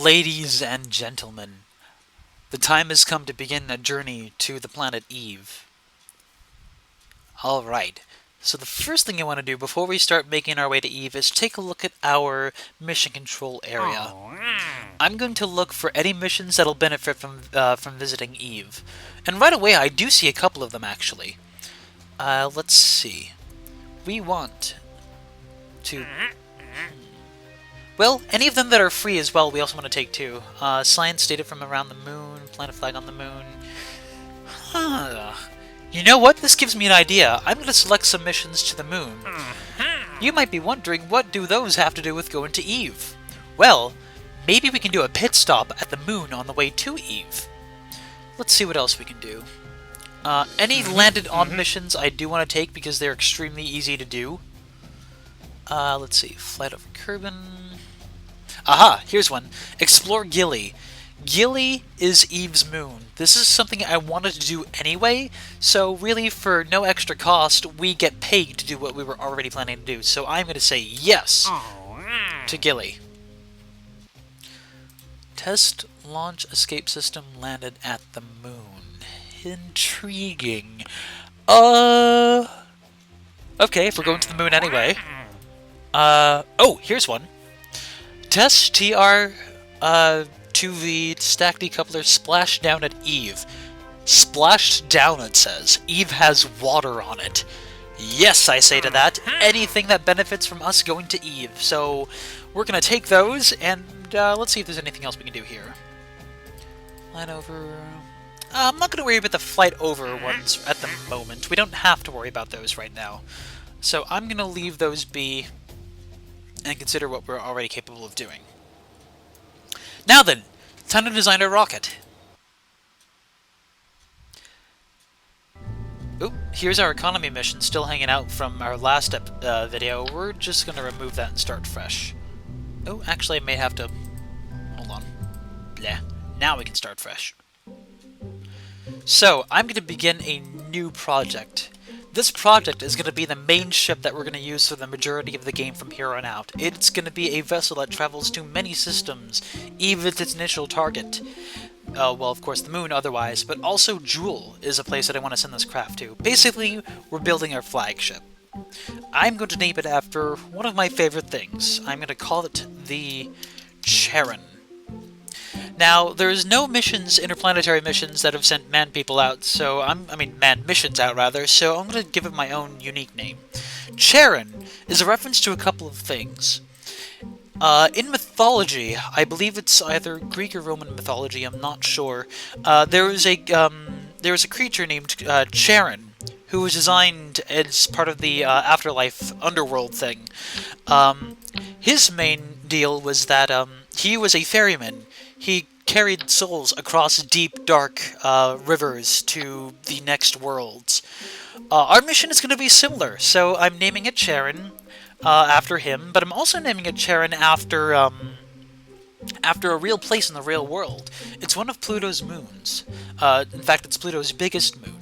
Ladies and gentlemen, the time has come to begin a journey to the planet Eve. Alright, so the first thing I want to do before we start making our way to Eve is take a look at our mission control area. I'm going to look for any missions that'll benefit from visiting Eve. And right away I do see a couple of them actually. Let's see. We want to... Well, any of them that are free as well, we also want to take too. Science data from around the moon, plant a flag on the moon. Huh. You know what? This gives me an idea. I'm going to select some missions to the moon. You might be wondering, what do those have to do with going to Eve? Well, maybe we can do a pit stop at the moon on the way to Eve. Let's see what else we can do. Any landed on missions I do want to take because they're extremely easy to do. Let's see. Flight over Kerbal. Aha! Here's one. Explore Gilly. Gilly is Eve's moon. This is something I wanted to do anyway, so really for no extra cost, we get paid to do what we were already planning to do. So I'm going to say yes to Gilly. Test launch escape system landed at the moon. Intriguing. Okay, if we're going to the moon anyway. Oh, here's one. Test TR-2V stack decoupler splashed down at Eve. Splashed down, it says. Eve has water on it. Yes, I say to that. Anything that benefits from us going to Eve. So, we're gonna take those, and let's see if there's anything else we can do here. Flight over... I'm not gonna worry about the flight over ones at the moment. We don't have to worry about those right now. So, I'm gonna leave those be and consider what we're already capable of doing. Now then, time to design a rocket. Oop, here's our economy mission still hanging out from our last video. We're just going to remove that and start fresh. Oh, actually I may have to... Hold on. Bleh. Now we can start fresh. So, I'm going to begin a new project. This project is going to be the main ship that we're going to use for the majority of the game from here on out. It's going to be a vessel that travels to many systems, even its initial target. Well, of course, the moon otherwise, but also Jool is a place that I want to send this craft to. Basically, we're building our flagship. I'm going to name it after one of my favorite things. I'm going to call it the Charon. Now, there's no missions, interplanetary missions, that have sent man-people out, so man-missions out, rather, so I'm going to give it my own unique name. Charon is a reference to a couple of things. In mythology, I believe it's either Greek or Roman mythology, I'm not sure, there was a creature named Charon, who was designed as part of the afterlife underworld thing. His main deal was that he was a ferryman. He carried souls across deep, dark rivers to the next worlds. Our mission is going to be similar, so I'm naming it Charon after him, but I'm also naming it Charon after a real place in the real world. It's one of Pluto's moons. In fact, it's Pluto's biggest moon.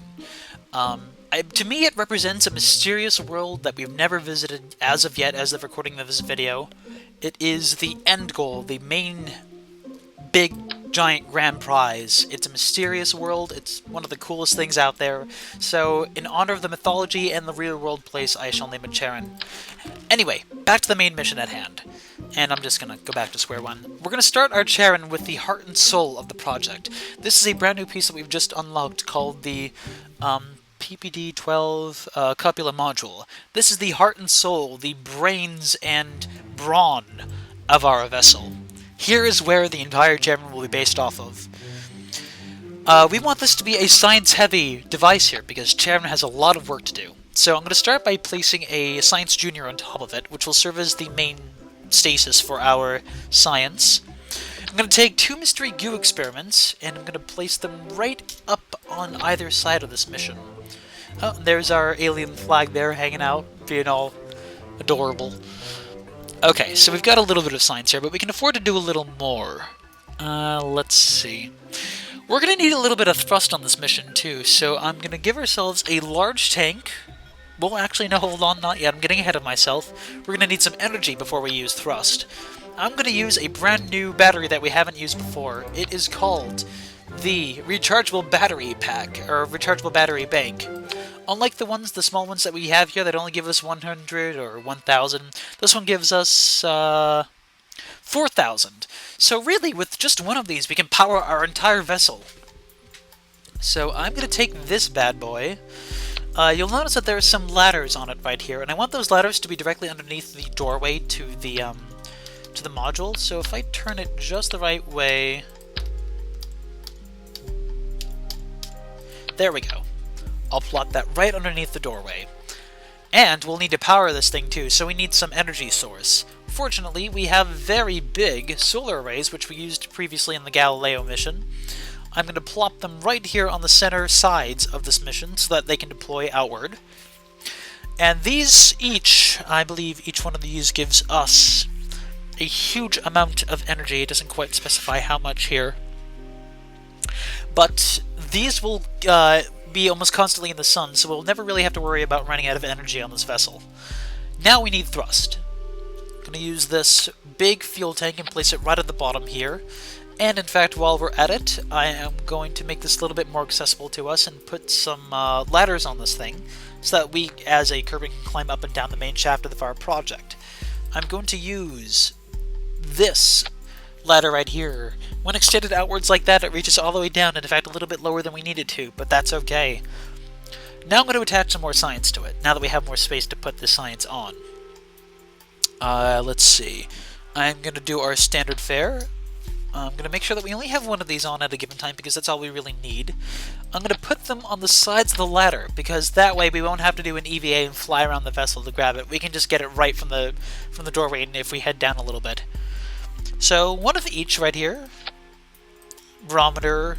To me, it represents a mysterious world that we've never visited as of yet, as of recording of this video. It is the end goal, the main big, giant grand prize. It's a mysterious world, it's one of the coolest things out there, so in honor of the mythology and the real world place, I shall name it Charon. Anyway, back to the main mission at hand. And I'm just gonna go back to square one. We're gonna start our Charon with the heart and soul of the project. This is a brand new piece that we've just unlocked called the PPD-12 Copula module. This is the heart and soul, the brains and brawn of our vessel. Here is where the entire Charon will be based off of. We want this to be a science-heavy device here, because Charon has a lot of work to do. So I'm going to start by placing a Science Junior on top of it, which will serve as the main stasis for our science. I'm going to take 2 mystery goo experiments, and I'm going to place them right up on either side of this mission. Oh, there's our alien flag there hanging out, being all adorable. Okay, so we've got a little bit of science here, but we can afford to do a little more. Let's see. We're going to need a little bit of thrust on this mission, too, so I'm going to give ourselves a large tank. Well, actually, no, hold on, not yet. I'm getting ahead of myself. We're going to need some energy before we use thrust. I'm going to use a brand new battery that we haven't used before. It is called the Rechargeable Battery Pack, or Rechargeable Battery Bank. Unlike the small ones that we have here that only give us 100 or 1,000, this one gives us 4,000. So really, with just one of these, we can power our entire vessel. So I'm going to take this bad boy. You'll notice that there are some ladders on it right here, and I want those ladders to be directly underneath the doorway to the module. So if I turn it just the right way, there we go. I'll plot that right underneath the doorway. And we'll need to power this thing too, so we need some energy source. Fortunately, we have very big solar arrays, which we used previously in the Galileo mission. I'm going to plop them right here on the center sides of this mission so that they can deploy outward. And these each, I believe each one of these gives us a huge amount of energy. It doesn't quite specify how much here. But these will be almost constantly in the sun, so we'll never really have to worry about running out of energy on this vessel. Now we need thrust. I'm going to use this big fuel tank and place it right at the bottom here. And in fact, while we're at it, I am going to make this a little bit more accessible to us and put some ladders on this thing, so that we, as a Kerbal, can climb up and down the main shaft of our project. I'm going to use this ladder right here. When extended outwards like that, it reaches all the way down, and in fact a little bit lower than we needed to, but that's okay. Now I'm going to attach some more science to it, now that we have more space to put the science on. Let's see. I'm going to do our standard fare. I'm going to make sure that we only have one of these on at a given time, because that's all we really need. I'm going to put them on the sides of the ladder, because that way we won't have to do an EVA and fly around the vessel to grab it. We can just get it right from the doorway, and if we head down a little bit. So, one of each right here. Barometer,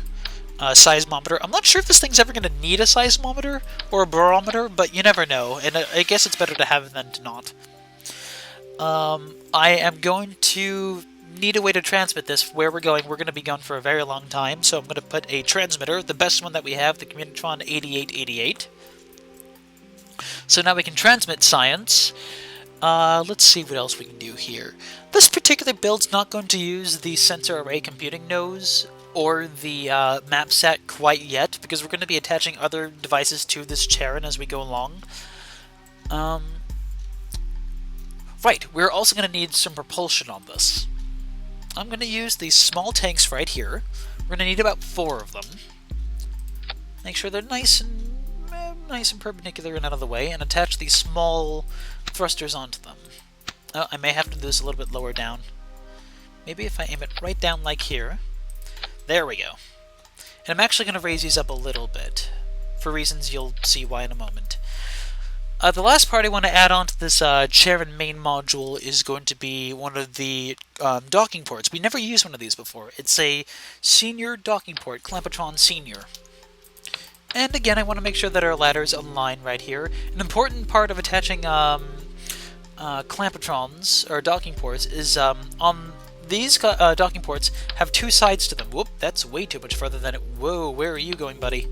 seismometer. I'm not sure if this thing's ever going to need a seismometer or a barometer, but you never know, and I guess it's better to have it than to not. I am going to need a way to transmit this where we're going. We're going to be gone for a very long time, so I'm going to put a transmitter, the best one that we have, the Communitron 8888. So now we can transmit science. Let's see what else we can do here. This particular build's not going to use the sensor array computing nose or the map set quite yet, because we're going to be attaching other devices to this Charon as we go along. Right, we're also going to need some propulsion on this. I'm going to use these small tanks right here. We're going to need about 4 of them. Make sure they're nice and perpendicular and out of the way, and attach these small thrusters onto them. Oh, I may have to do this a little bit lower down. Maybe if I aim it right down like here. There we go. And I'm actually going to raise these up a little bit, for reasons you'll see why in a moment. The last part I want to add on to this Charon main module is going to be one of the docking ports. We never used one of these before. It's a senior docking port, Clampatron Senior. And again, I want to make sure that our ladders align right here. An important part of attaching Clampatrons, or docking ports, is on these docking ports have 2 sides to them. Whoop, that's way too much further than it... Whoa, where are you going, buddy?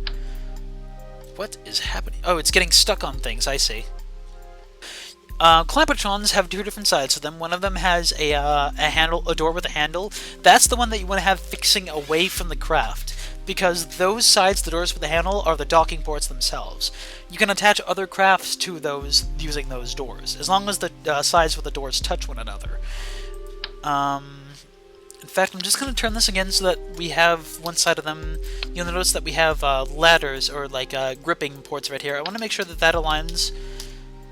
What is happening? Oh, it's getting stuck on things, I see. Clampatrons have 2 different sides to them. One of them has a door with a handle. That's the one that you want to have facing away from the craft, because those sides, the doors with the handle, are the docking ports themselves. You can attach other crafts to those using those doors, as long as the sides with the doors touch one another. In fact, I'm just going to turn this again so that we have one side of them. You'll notice that we have ladders, or like gripping ports right here. I want to make sure that that aligns.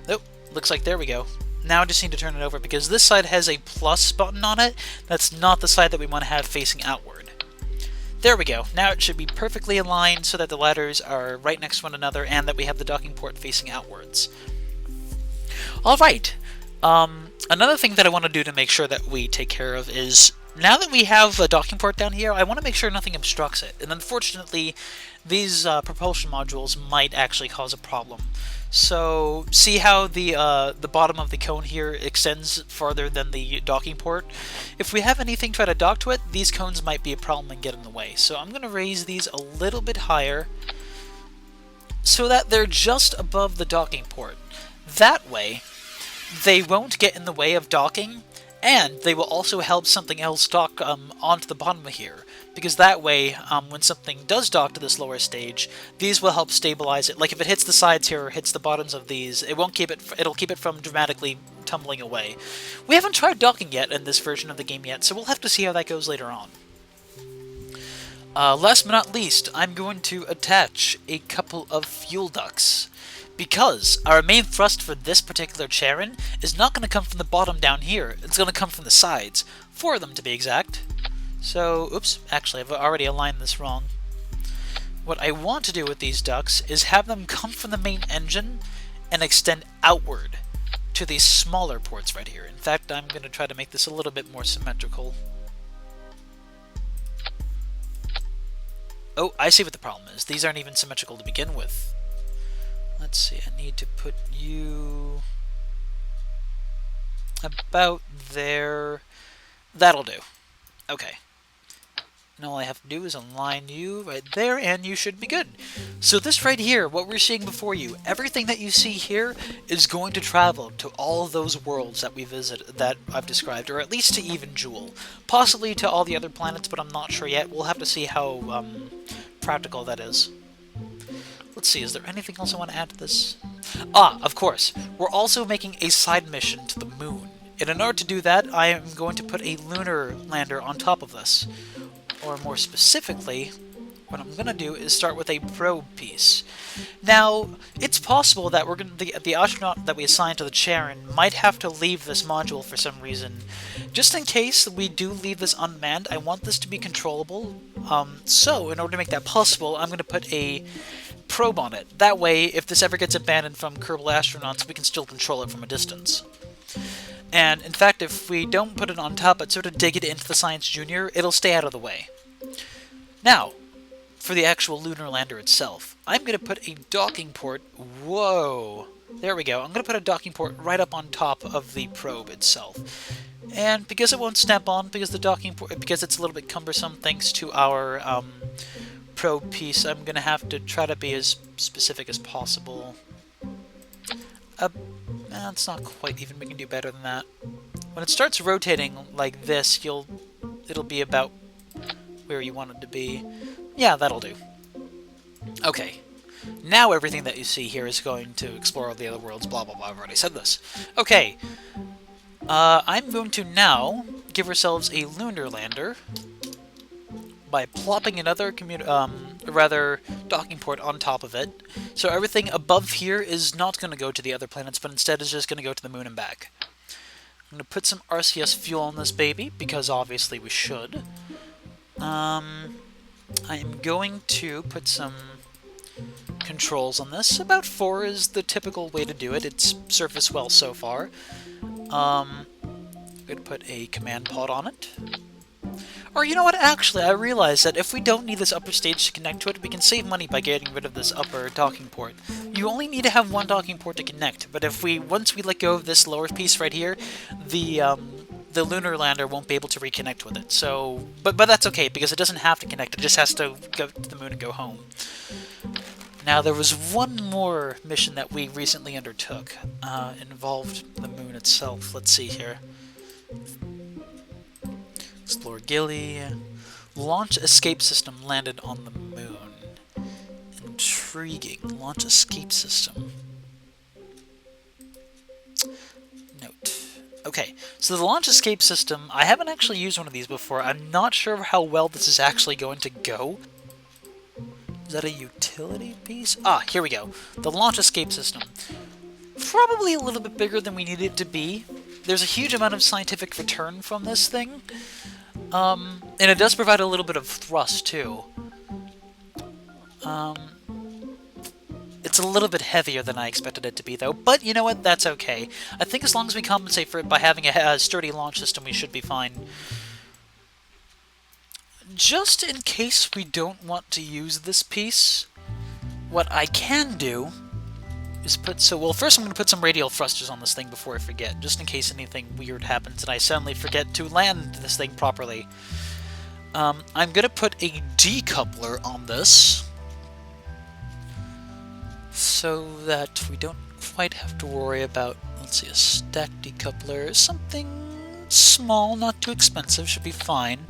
Oh, looks like there we go. Now I just need to turn it over, because this side has a plus button on it. That's not the side that we want to have facing outward. There we go. Now it should be perfectly aligned so that the ladders are right next to one another and that we have the docking port facing outwards. Alright. Another thing that I want to do to make sure that we take care of is, now that we have a docking port down here, I want to make sure nothing obstructs it. And unfortunately, these propulsion modules might actually cause a problem. So, see how the bottom of the cone here extends farther than the docking port? If we have anything try to dock to it, these cones might be a problem and get in the way. So I'm going to raise these a little bit higher so that they're just above the docking port. That way, they won't get in the way of docking, And they will also help something else dock onto the bottom of here, because that way, when something does dock to this lower stage, these will help stabilize it. Like if it hits the sides here or hits the bottoms of these, it won't keep it. It'll keep it from dramatically tumbling away. We haven't tried docking yet in this version of the game yet, so we'll have to see how that goes later on. Last but not least, I'm going to attach a couple of fuel ducts. Because our main thrust for this particular Charon is not going to come from the bottom down here, it's going to come from the sides. 4 of them to be exact. So, oops, actually I've already aligned this wrong. What I want to do with these ducts is have them come from the main engine and extend outward to these smaller ports right here. In fact, I'm going to try to make this a little bit more symmetrical. Oh, I see what the problem is. These aren't even symmetrical to begin with. Let's see, I need to put you about there. That'll do. Okay. Now all I have to do is align you right there, and you should be good. So this right here, what we're seeing before you, everything that you see here is going to travel to all of those worlds that we visit, that I've described, or at least to Eve and Jool. Possibly to all the other planets, but I'm not sure yet. We'll have to see how practical that is. Let's see, is there anything else I want to add to this? Ah, of course. We're also making a side mission to the moon. And in order to do that, I am going to put a lunar lander on top of this. Or more specifically, what I'm going to do is start with a probe piece. Now, it's possible that the astronaut that we assign to the Charon might have to leave this module for some reason. Just in case we do leave this unmanned, I want this to be controllable. So, in order to make that possible, I'm going to put a probe on it. That way, if this ever gets abandoned from Kerbal astronauts, we can still control it from a distance. And in fact, if we don't put it on top but sort of dig it into the Science Junior, it'll stay out of the way. Now, for the actual lunar lander itself, I'm going to put a docking port. Whoa! There we go. I'm going to put a docking port right up on top of the probe itself. And because it won't snap on, because the docking port, because it's a little bit cumbersome thanks to our probe piece, I'm going to have to try to be as specific as possible. It's not quite even. We can do better than that. When it starts rotating like this, it'll be about where you want it to be. Yeah, that'll do. Okay. Now everything that you see here is going to explore all the other worlds, blah blah blah. I've already said this. Okay. I'm going to now give ourselves a lunar lander by plopping another docking port on top of it. So everything above here is not going to go to the other planets, but instead is just going to go to the moon and back. I'm going to put some RCS fuel on this baby, because obviously we should. I am going to put some controls on this. About 4 is the typical way to do it. It's surfaced well so far. I'm going to put a command pod on it. Or you know what, actually, I realized that if we don't need this upper stage to connect to it, we can save money by getting rid of this upper docking port. You only need to have one docking port to connect, but once we let go of this lower piece right here, the lunar lander won't be able to reconnect with it. So, but that's okay, because it doesn't have to connect, it just has to go to the moon and go home. Now, there was one more mission that we recently undertook. Involved the moon itself. Let's see here. Explore Gilly. Launch escape system landed on the moon. Intriguing. Launch escape system. Note. Okay, so the launch escape system, I haven't actually used one of these before. I'm not sure how well this is actually going to go. Is that a utility piece? Ah, here we go. The launch escape system. Probably a little bit bigger than we need it to be. There's a huge amount of scientific return from this thing. And it does provide a little bit of thrust, too. It's a little bit heavier than I expected it to be, though. But you know what? That's okay. I think as long as we compensate for it by having a sturdy launch system, we should be fine. Just in case we don't want to use this piece, what I can do is well, first I'm going to put some radial thrusters on this thing before I forget, just in case anything weird happens and I suddenly forget to land this thing properly. I'm going to put a decoupler on this, so that we don't quite have to worry about, let's see, a stack decoupler, something small, not too expensive, should be fine.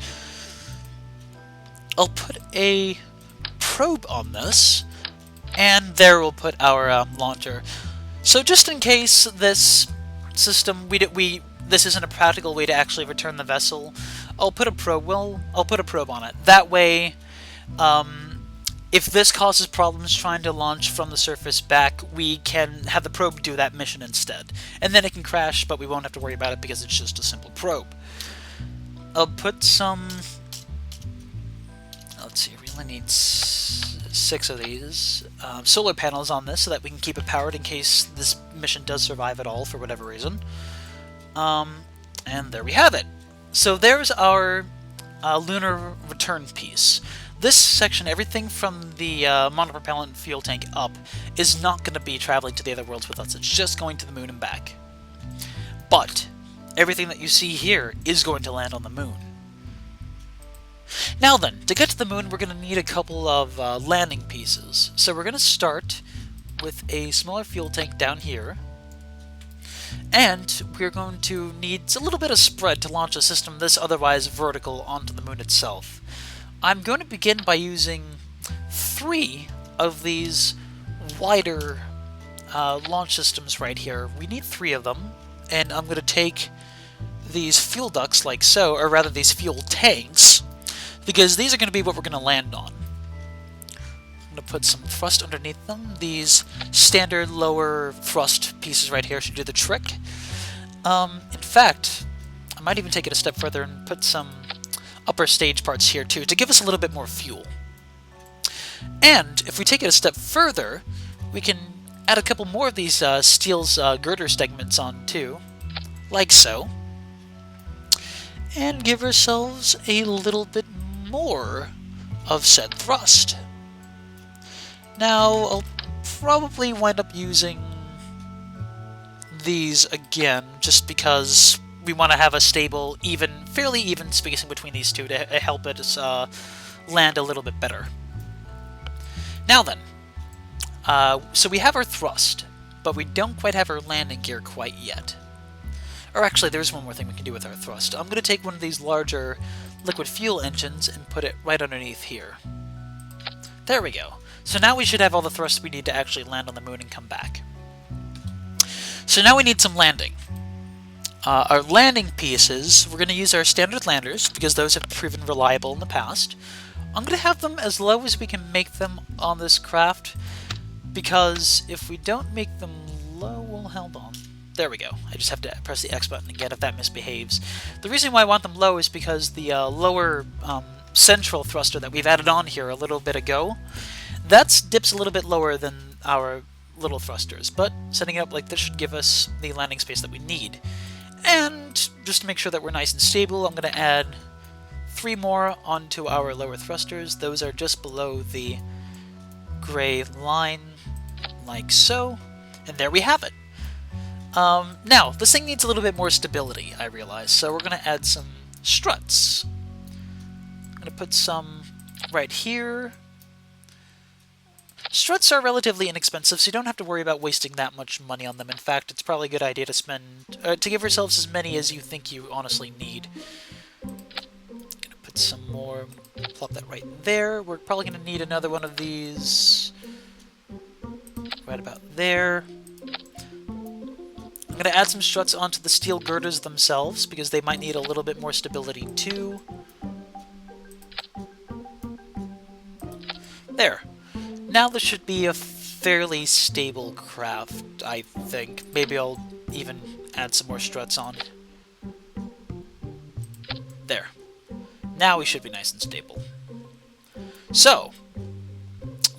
I'll put a probe on this, and there we'll put our launcher. So just in case this system, this isn't a practical way to actually return the vessel, I'll put a probe. I'll put a probe on it. That way, if this causes problems trying to launch from the surface back, we can have the probe do that mission instead. And then it can crash, but we won't have to worry about it because it's just a simple probe. I'll put some... Let's see, we only need 6 of these solar panels on this so that we can keep it powered in case this mission does survive at all for whatever reason. And there we have it. So there's our lunar return piece. This section, everything from the monopropellant fuel tank up, is not going to be traveling to the other worlds with us. It's just going to the moon and back. But everything that you see here is going to land on the moon. Now then, to get to the moon, we're going to need a couple of landing pieces. So we're going to start with a smaller fuel tank down here. And we're going to need a little bit of spread to launch a system this otherwise vertical onto the moon itself. I'm going to begin by using 3 of these wider launch systems right here. We need 3 of them, and I'm going to take these fuel ducts like so, or rather these fuel tanks, because these are going to be what we're going to land on. I'm going to put some thrust underneath them. These standard lower thrust pieces right here should do the trick. In fact, I might even take it a step further and put some upper stage parts here too, to give us a little bit more fuel. And if we take it a step further, we can add a couple more of these steel's girder segments on too, like so, and give ourselves a little bit more of said thrust. Now, I'll probably wind up using these again, just because we want to have a stable, fairly even spacing between these two to help it land a little bit better. Now then, so we have our thrust, but we don't quite have our landing gear quite yet. Or actually, there's one more thing we can do with our thrust. I'm going to take one of these larger liquid fuel engines and put it right underneath here. There we go. So now we should have all the thrust we need to actually land on the moon and come back. So now we need some landing. Our landing pieces, we're going to use our standard landers, because those have proven reliable in the past. I'm going to have them as low as we can make them on this craft, because if we don't make them low, well, hold on. There we go. I just have to press the X button again if that misbehaves. The reason why I want them low is because the lower central thruster that we've added on here a little bit ago, that dips a little bit lower than our little thrusters, but setting it up like this should give us the landing space that we need. And just to make sure that we're nice and stable, I'm going to add 3 more onto our lower thrusters. Those are just below the gray line, like so. And there we have it. Now, this thing needs a little bit more stability, I realize, so we're going to add some struts. I'm going to put some right here. Struts are relatively inexpensive, so you don't have to worry about wasting that much money on them. In fact, it's probably a good idea to give yourselves as many as you think you honestly need. Gonna put some more, plop that right there. We're probably gonna need another one of these right about there. I'm gonna add some struts onto the steel girders themselves, because they might need a little bit more stability too. There. Now this should be a fairly stable craft, I think. Maybe I'll even add some more struts on. There. Now we should be nice and stable. So,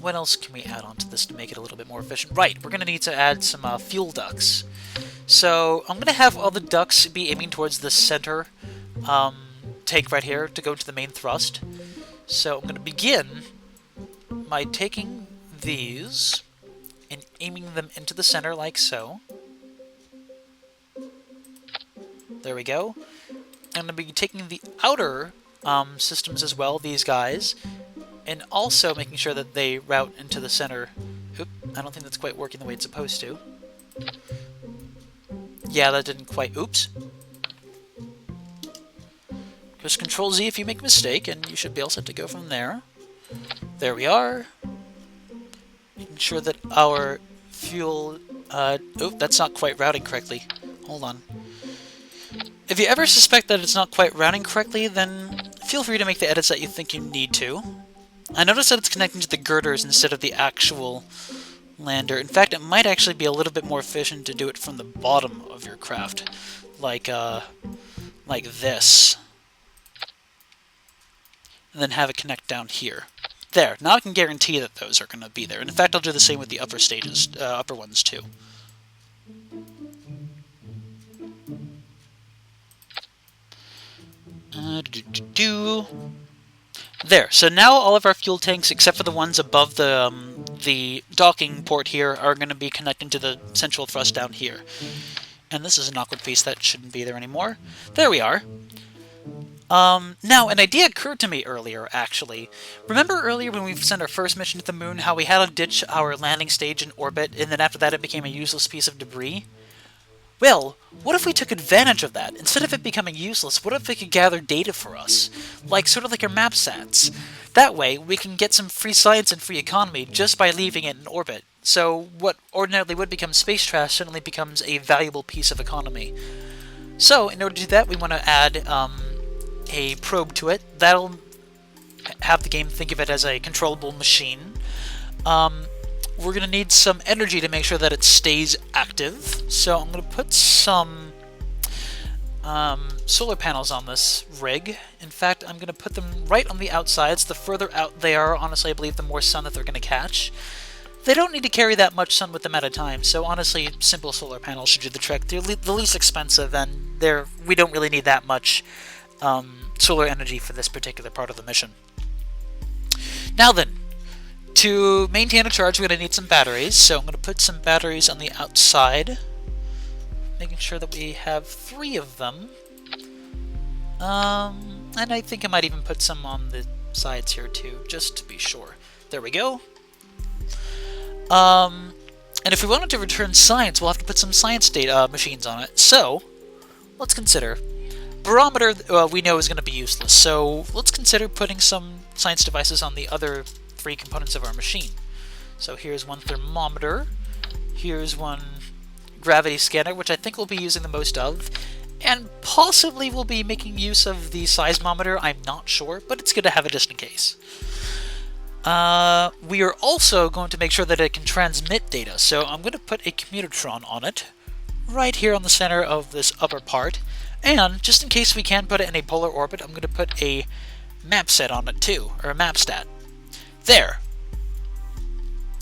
what else can we add onto this to make it a little bit more efficient? Right, we're going to need to add some fuel ducts. So, I'm going to have all the ducts be aiming towards the center tank right here to go to the main thrust. So, I'm going to begin by taking these and aiming them into the center like so. There we go. I'm going to be taking the outer systems as well, these guys, and also making sure that they route into the center. Oop, I don't think that's quite working the way it's supposed to. Yeah, that didn't quite... Oops. Just Control Z if you make a mistake, and you should be all set to go from there. There we are. Ensure that our fuel... oh, that's not quite routing correctly. Hold on. If you ever suspect that it's not quite routing correctly, then feel free to make the edits that you think you need to. I noticed that it's connecting to the girders instead of the actual lander. In fact, it might actually be a little bit more efficient to do it from the bottom of your craft. Like this. And then have it connect down here. There. Now I can guarantee that those are going to be there. And in fact, I'll do the same with the upper stages, upper ones too. There. So now all of our fuel tanks, except for the ones above the docking port here, are going to be connecting to the central thrust down here. And this is an awkward piece that shouldn't be there anymore. There we are. Now, an idea occurred to me earlier, actually. Remember earlier when we sent our first mission to the moon, how we had to ditch our landing stage in orbit, and then after that it became a useless piece of debris? Well, what if we took advantage of that? Instead of it becoming useless, what if it could gather data for us? Sort of like our map sats. That way, we can get some free science and free economy just by leaving it in orbit. So, what ordinarily would become space trash suddenly becomes a valuable piece of economy. So, in order to do that, we want to add, a probe to it. That'll have the game think of it as a controllable machine. We're going to need some energy to make sure that it stays active. So I'm going to put some solar panels on this rig. In fact, I'm going to put them right on the outsides. The further out they are, honestly, I believe the more sun that they're going to catch. They don't need to carry that much sun with them at a time, so honestly, simple solar panels should do the trick. They're the least expensive, and we don't really need that much solar energy for this particular part of the mission. Now then, to maintain a charge, we're going to need some batteries, so I'm going to put some batteries on the outside, making sure that we have 3 of them. And I think I might even put some on the sides here too, just to be sure. There we go. And if we wanted to return science, we'll have to put some science data machines on it. So, let's consider. Barometer, we know is going to be useless, so let's consider putting some science devices on the other 3 components of our machine. So here's one thermometer, here's one gravity scanner, which I think we'll be using the most of, and possibly we'll be making use of the seismometer, I'm not sure, but it's good to have it just in case. We are also going to make sure that it can transmit data, so I'm going to put a commutatron on it, right here on the center of this upper part, and just in case we can't put it in a polar orbit, I'm going to put a map set on it too, or a map stat. There!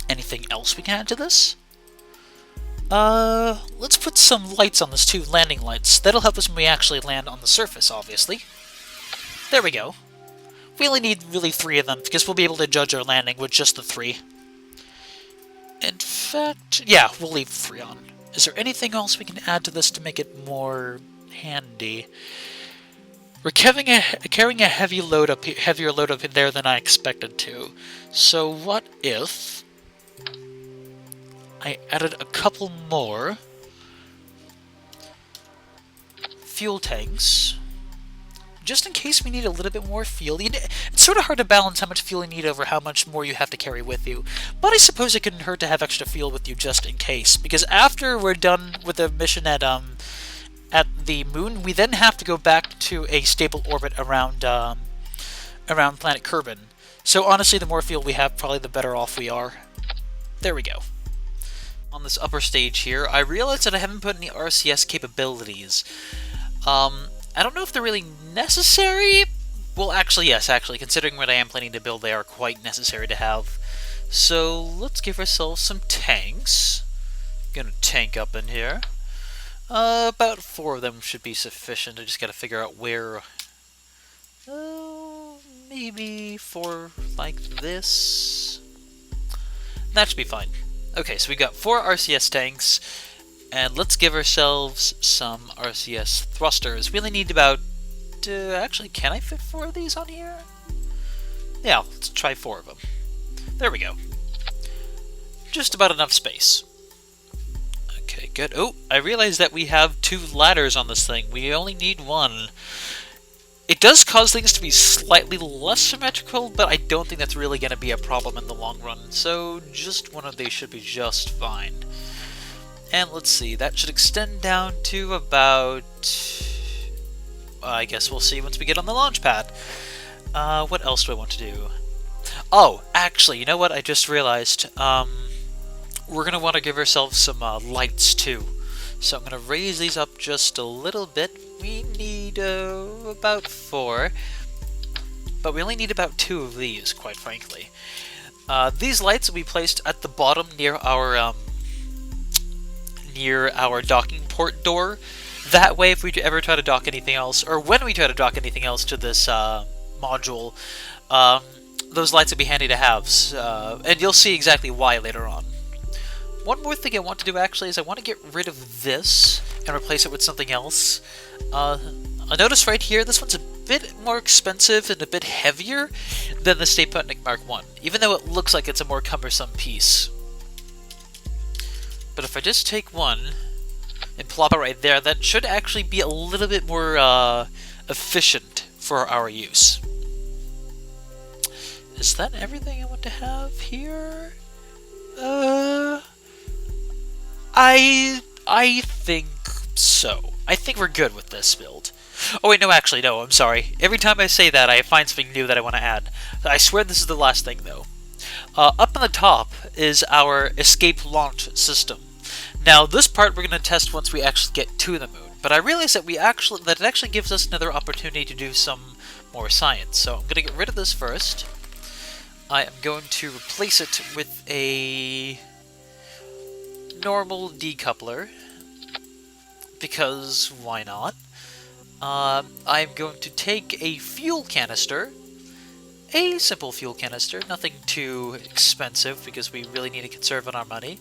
Anything else we can add to this? Let's put some lights on this too, landing lights. That'll help us when we actually land on the surface, obviously. There we go. We only need really 3 of them, because we'll be able to judge our landing with just the 3. In fact, yeah, we'll leave 3 on. Is there anything else we can add to this to make it more handy? We're carrying a heavier load up in there than I expected to. So what if I added a couple more fuel tanks, just in case we need a little bit more fuel? It's sort of hard to balance how much fuel you need over how much more you have to carry with you, but I suppose it couldn't hurt to have extra fuel with you just in case, because after we're done with the mission at the moon, we then have to go back to a stable orbit around planet Kerbal. So honestly, the more fuel we have, probably the better off we are. There we go. On this upper stage here, I realized that I haven't put any RCS capabilities. I don't know if they're really necessary. Well, actually, yes, considering what I am planning to build, they are quite necessary to have. So let's give ourselves some tanks. Gonna tank up in here. About 4 of them should be sufficient. I just gotta figure out where. Maybe 4 like this. That should be fine. Okay, so we got 4 RCS tanks, and let's give ourselves some RCS thrusters. We only need about. Actually, can I fit 4 of these on here? Yeah, let's try 4 of them. There we go. Just about enough space. Okay, good. Oh, I realized that we have 2 ladders on this thing. We only need 1. It does cause things to be slightly less symmetrical, but I don't think that's really going to be a problem in the long run, so just one of these should be just fine. And let's see, that should extend down to about... I guess we'll see once we get on the launch pad. What else do I want to do? Oh, actually, you know what? I just realized. We're going to want to give ourselves some lights, too. So I'm going to raise these up just a little bit. We need about 4. But we only need about 2 of these, quite frankly. These lights will be placed at the bottom near our docking port door. That way, if we ever try to dock anything else, or when we try to dock anything else to this module, those lights will be handy to have, and you'll see exactly why later on. One more thing I want to do actually is I want to get rid of this and replace it with something else. I notice right here, this one's a bit more expensive and a bit heavier than the Stay Putnik Mark I, even though it looks like it's a more cumbersome piece. But if I just take one and plop it right there, that should actually be a little bit more efficient for our use. Is that everything I want to have here? I think so. I think we're good with this build. Oh wait, no, actually, no, I'm sorry. Every time I say that, I find something new that I want to add. I swear this is the last thing, though. Up on the top is our escape launch system. Now, this part we're going to test once we actually get to the moon, but I realize that it actually gives us another opportunity to do some more science. So I'm going to get rid of this first. I am going to replace it with a normal decoupler, because why not? I'm going to take a fuel canister, a simple fuel canister, nothing too expensive because we really need to conserve on our money.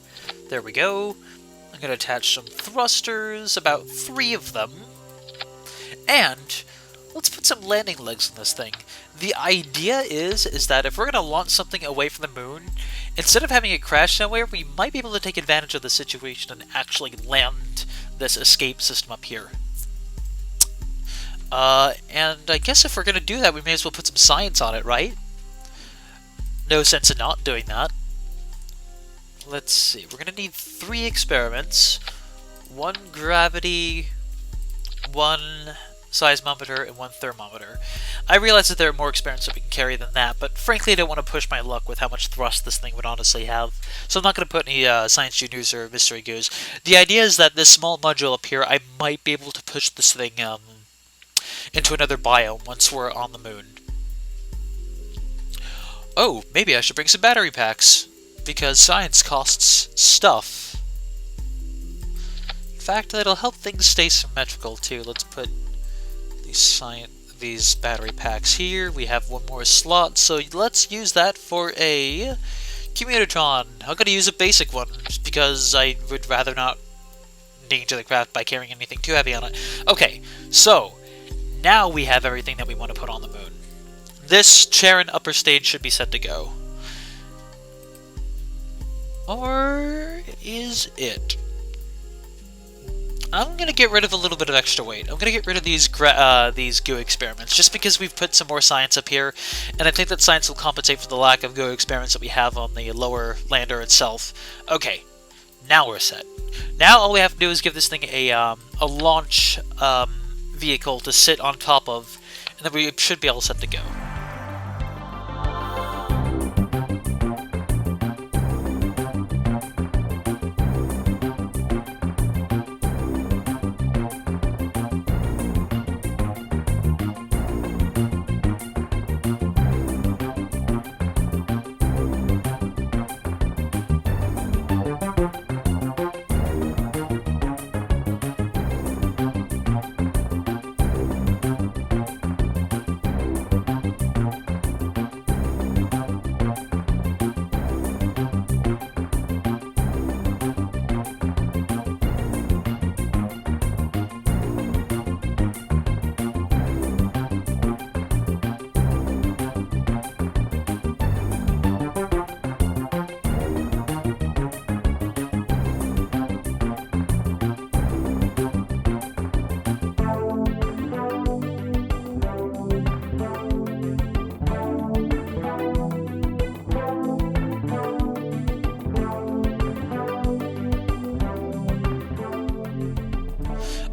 There we go. I'm going to attach some thrusters, about 3 of them, and let's put some landing legs on this thing. The idea is that if we're going to launch something away from the moon, instead of having it crash somewhere, we might be able to take advantage of the situation and actually land this escape system up here. And I guess if we're going to do that, we may as well put some science on it, right? No sense in not doing that. Let's see, we're going to need 3 experiments. 1 gravity, 1 seismometer, and 1 thermometer. I realize that there are more experiments that we can carry than that, but frankly I don't want to push my luck with how much thrust this thing would honestly have. So I'm not going to put any Science Juniors or Mystery Goos. The idea is that this small module up here, I might be able to push this thing into another biome once we're on the moon. Oh, maybe I should bring some battery packs, because science costs stuff. In fact, that'll help things stay symmetrical too. Let's put these battery packs here. We have 1 more slot, so let's use that for a Communitron. I'm going to use a basic one, just because I would rather not endanger the craft by carrying anything too heavy on it. Okay, so now we have everything that we want to put on the moon. This Charon upper stage should be set to go. Or is it? I'm going to get rid of a little bit of extra weight. I'm going to get rid of these goo experiments, just because we've put some more science up here, and I think that science will compensate for the lack of goo experiments that we have on the lower lander itself. Okay, now we're set. Now all we have to do is give this thing a launch vehicle to sit on top of, and then we should be all set to go.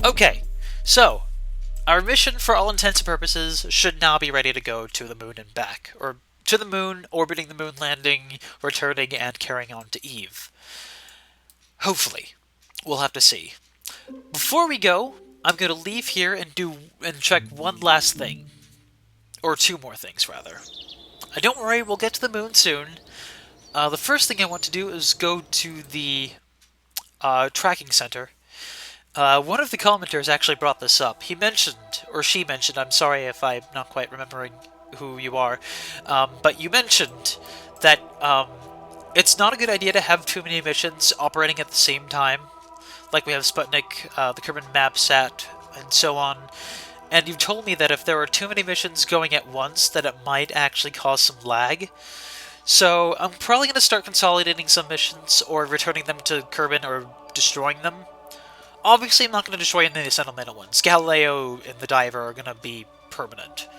Okay, so our mission, for all intents and purposes, should now be ready to go to the moon and back, or to the moon, orbiting the moon landing, returning, and carrying on to Eve. Hopefully. We'll have to see. Before we go, I'm going to leave here and check one last thing. Or two more things, rather. Don't worry, we'll get to the moon soon. The first thing I want to do is go to the tracking center. One of the commenters actually brought this up. He mentioned, or she mentioned, I'm sorry if I'm not quite remembering who you are, but you mentioned that it's not a good idea to have too many missions operating at the same time. Like we have Sputnik, the Kerbal map sat, and so on. And you've told me that if there are too many missions going at once, that it might actually cause some lag. So I'm probably going to start consolidating some missions, or returning them to Kerbal, or destroying them. Obviously, I'm not going to destroy any of the sentimental ones. Galileo and the Diver are going to be permanent.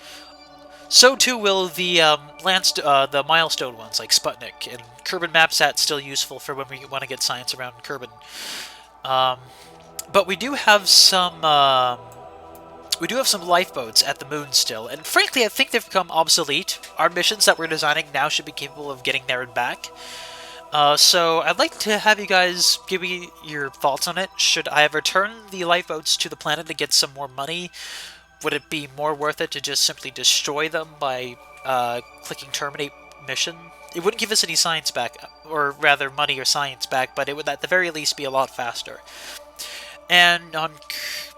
So too will the the milestone ones, like Sputnik, and Kerbal Mapsat's still useful for when we want to get science around Kerbal. But we do have some lifeboats at the moon still, and frankly, I think they've become obsolete. Our missions that we're designing now should be capable of getting there and back. So I'd like to have you guys give me your thoughts on it. Should I return the lifeboats to the planet to get some more money? Would it be more worth it to just simply destroy them by clicking terminate mission? It wouldn't give us any science back, or rather money or science back, but it would at the very least be a lot faster. And on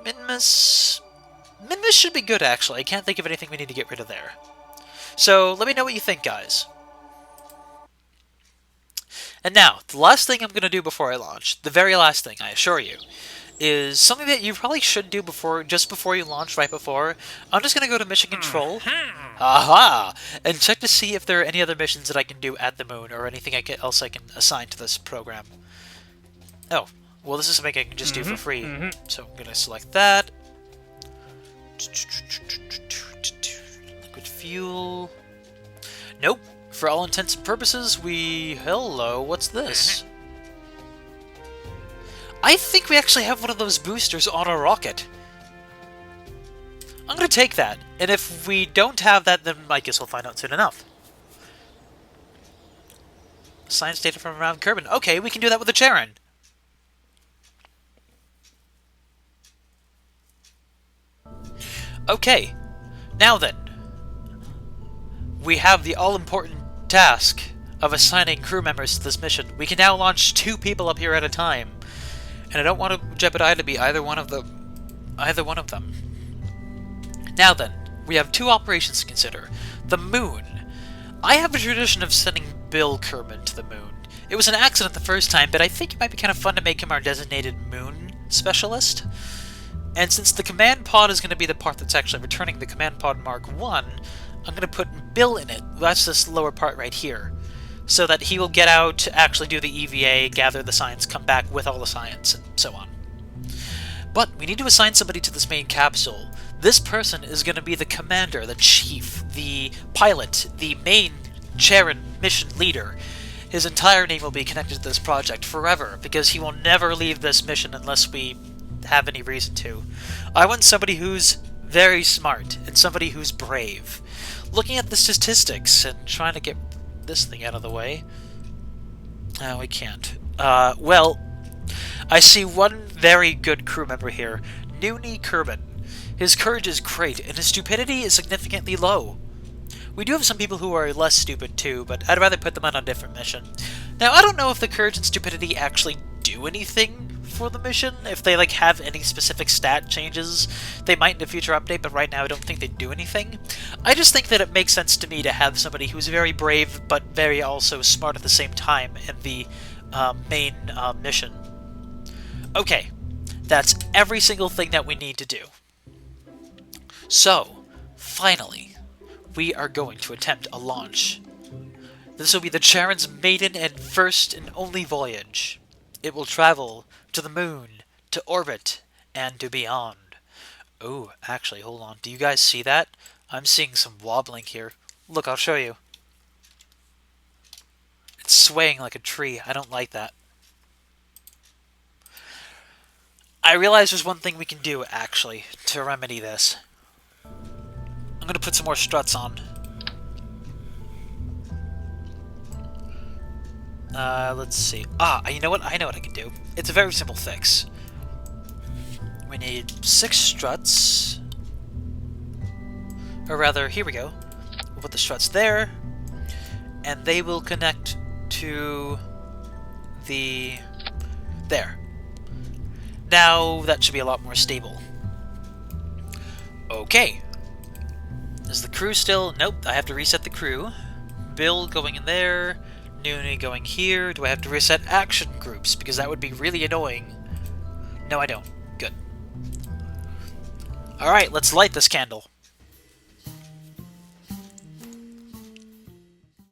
Minmus should be good, actually. I can't think of anything we need to get rid of there. So let me know what you think, guys. And now, the last thing I'm going to do before I launch, the very last thing, I assure you, is something that you probably should do just before you launch, right before. I'm just going to go to Mission Control, aha, and check to see if there are any other missions that I can do at the moon, or anything else I can assign to this program. Oh, well, this is something I can just do for free, so I'm going to select that. Liquid fuel. Nope. For all intents and purposes, hello, what's this? I think we actually have one of those boosters on a rocket. I'm gonna take that, and if we don't have that, then I guess we'll find out soon enough. Science data from around Kerbal. Okay, we can do that with the Charon. Okay, now then. We have the all-important task of assigning crew members to this mission. We can now launch 2 people up here at a time, and I don't want to jeopardize to be either one of them. Now then, we have 2 operations to consider. The moon. I have a tradition of sending Bill Kerbal to the moon. It was an accident the first time, but I think it might be kind of fun to make him our designated moon specialist. And since the command pod is going to be the part that's actually returning the command pod Mark 1, I'm going to put Bill in it. That's this lower part right here. So that he will get out, actually do the EVA, gather the science, come back with all the science, and so on. But we need to assign somebody to this main capsule. This person is going to be the commander, the chief, the pilot, the main Charon mission leader. His entire name will be connected to this project forever, because he will never leave this mission unless we have any reason to. I want somebody who's very smart, and somebody who's brave. Looking at the statistics and trying to get this thing out of the way. Oh, we can't. Well, I see one very good crew member here, Noonie Kerbal. His courage is great, and his stupidity is significantly low. We do have some people who are less stupid too, but I'd rather put them on a different mission. Now, I don't know if the courage and stupidity actually do anything for the mission, if they have any specific stat changes. They might in a future update, but right now I don't think they do anything. I just think that it makes sense to me to have somebody who's very brave, but very also smart at the same time in the main mission. Okay, that's every single thing that we need to do. So, finally, we are going to attempt a launch. This will be the Charon's maiden and first and only voyage. It will travel to the moon, to orbit, and to beyond. Oh, actually, hold on. Do you guys see that? I'm seeing some wobbling here. Look, I'll show you. It's swaying like a tree. I don't like that. I realize there's one thing we can do, actually, to remedy this. I'm gonna put some more struts on. Let's see. You know what? I know what I can do. It's a very simple fix. We need 6 struts. Or rather, here we go. We'll put the struts there. And they will connect to the... there. Now, that should be a lot more stable. Okay. Is the crew still... Nope, I have to reset the crew. Bill going in there. Noonie going here. Do I have to reset action groups? Because that would be really annoying. No, I don't. Good. Alright, let's light this candle.